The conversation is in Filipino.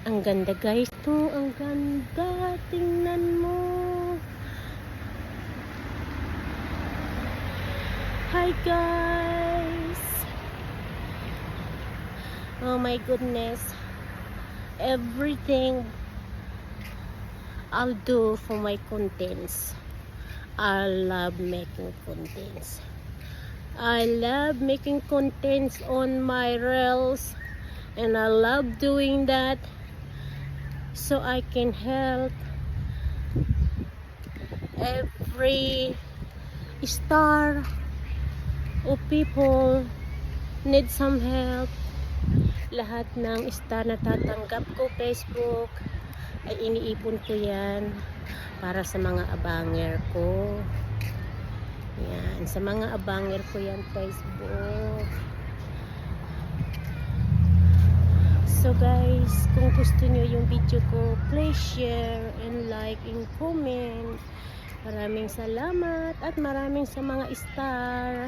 Ang ganda guys. Ito, ang ganda. Tingnan mo. Hi guys. Oh my goodness. Everything I'll do for my contents. I love making contents. I love making contents on my reels, and I love doing that so I can help every star or people need some help. Lahat ng star na tatanggap ko Facebook ay iniipon ko yan para sa mga abanger ko. Yan, sa mga abanger ko yan Facebook. So guys, kung gusto nyo yung video ko, please share and like and comment. Maraming salamat at maraming sa mga star.